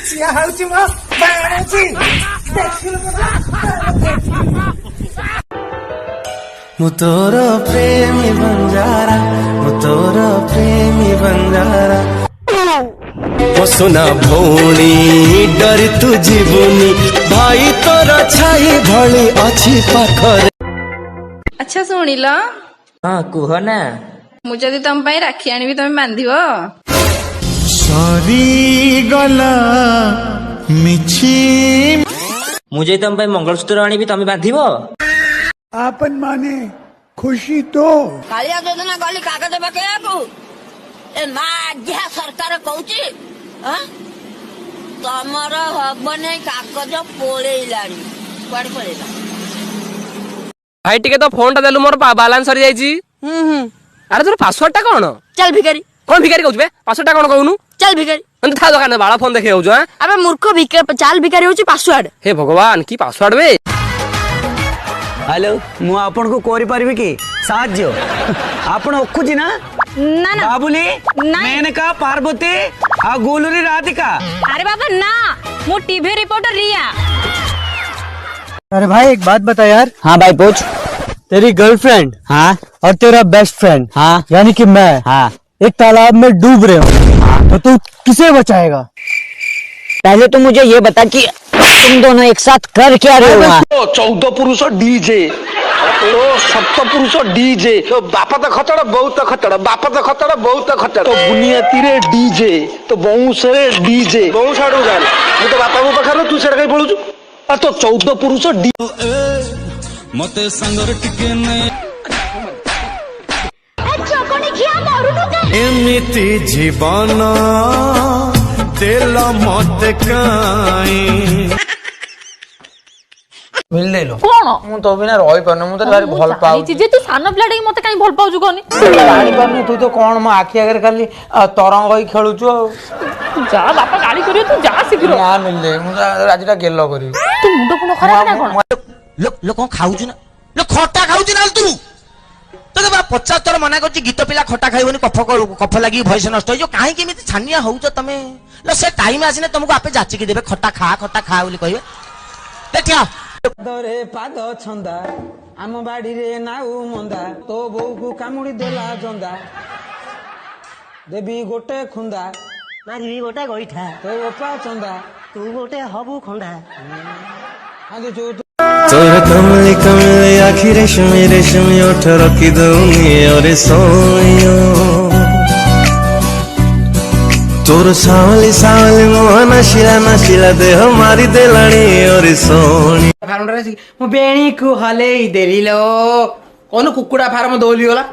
सिया हूँ मो बाणुची मु तोर प्रेमी बंजारा मु तोर प्रेमी बंजारा सुना भौणी डर तू जीवनी भाई तोर छाई भली अच्छी पाखरे। अच्छा शुणिल हाँ कुह ना मुझे तुम राखी आनी तुम बांधिव सरी गला मिछि मुझे तुम मंगलसूत्र आनी तुम बांधिव आपन माने खुशी तो कालिया योजना गली कागज पकेयाकू ए माध्या सरकार कहूची तमर हबने कागज पोलेइलानी कुआडे पोलेइला भाई टिके तो फोन टा देलु मोर बैलेंस सरी जाईची अरे तोर पासवर्ड टा कोन चल भिखारी कोन भिखारी कहउबे पासवर्ड टा कोन कहउनु चल भिखारी अंत था दुकान बाळा फोन देखे होजो हां अबे मूर्ख भिखारी चल भिखारी होची पासवर्ड हे भगवान की पासवर्ड बे। हेलो मु आपन को कोरी परबी की साहाଯ୍य आपन ओखुजी ना ना ना बाबुली मेनका पार्वती आ गोलुरी राधिका। अरे बाबा ना मु टीवी रिपोर्टर रिया। अरे भाई एक बात बता यार। हाँ भाई पूछ। तेरी गर्लफ्रेंड हाँ और तेरा बेस्ट फ्रेंड हाँ यानी कि मैं हाँ एक तालाब में डूब रहे हूँ तो तू किसे बचाएगा? पहले तो मुझे ये बता कि तुम दोनों एक साथ कर क्या रहे हो वहाँ? 14 पुरुष डीजे तो 7 पुरुष डीजे तो बापा तो खतड़ बहुत खतड़ बापा तो खतड़ बहुत खतड़ तो बुनियाती रे डीजे तो बौस रे डीजे बौस साडू गाल मु तो बापा को पखर तू सेड कई पळुछु आ तो 14 पुरुष डी मते संगर टिके ने अच्छा कोनी खिया मारुनु के एमिति जीवन तेल मत काई मिल ले लो कौन मु तो बिना रही पानु मु तो भारी भल पाउ जे तू सान पिलाटे मते काई भल पाउछु कोनी जानि पानु तू तो कोन म आखि आगे खाली तरंग होई खेलुछु जा बापा गाली करियो तू जा शीघ्र ना मिल ले मु राजीटा गेलो करी तू मुंड पुनो खराब ना कोन लो कौन खाऊछु ना लो खट्टा खाऊछु ना तू तो बा 50 थर मना करछि गीत पिला खट्टा खाइबोनी कफ लागी भयस नष्ट हो काहे कि मिति छानिया होउछ तमे लो से टाइम आसिने तुमको आपे जाची कि देबे खट्टा खा बोली कहबे देखिया दरे पाद छंदा आम बाड़ी रे नाउ मंदा तो बो को कामुड़ी देला जंदा देवी गोटे खुंदा मारी गोटे गोइठा तो ओपा चंदा तू गोटे हबु खंडा आगे जो तोर कमली कमली आखि रेशमी रेशमी ओठ रखी दूंगी और सोइयो तोर सावली सावली मुह नशिला देह मारी देलानी और सोनी फार्म रे मु बेणी को हले देली लो कोन कुकुडा फार्म दोली होला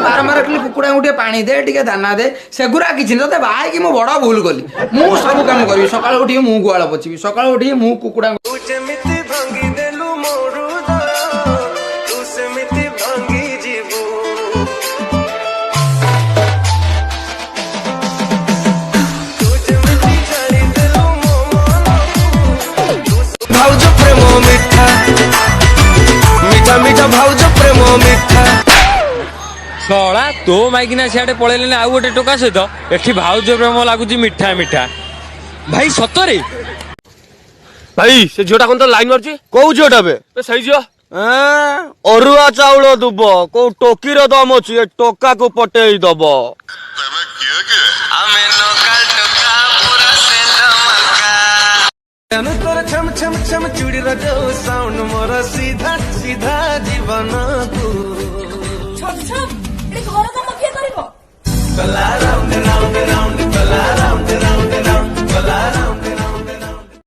फार्म रखली कुकुडा गुटे पानी दे टिके दाना दे सेगुरा किछि न ते भाई कि मु बडा भूल गली मु सब काम करी सकाळ उठी मु गुआळ पछिबी सकाळ उठी मु कुकुडा तू जेमिति भांगी देलु मोरु दया तू सेमिति भांगी जीवु तू जेमिति जारी देलु मो मन भाउज प्रेम मिठा मिठा मिठा भाउज प्रेम मिठा शळा तो माइकिना सियाडे पळेले आ गोटे टोका सहित एठी भाउज प्रेम लागुची मिठा मिठा भाई सतरे भाई से झोटा कोन तो लाइन मारची को जोटा बे ए सही जियो अरुआ चाउल दुब को टोकी रो दम अछि ए टोका को पटेई दब तोर छम छम छम चूड़ी रजो साउंड मोर सीधा सीधा जीवन को छम छम ए घर काम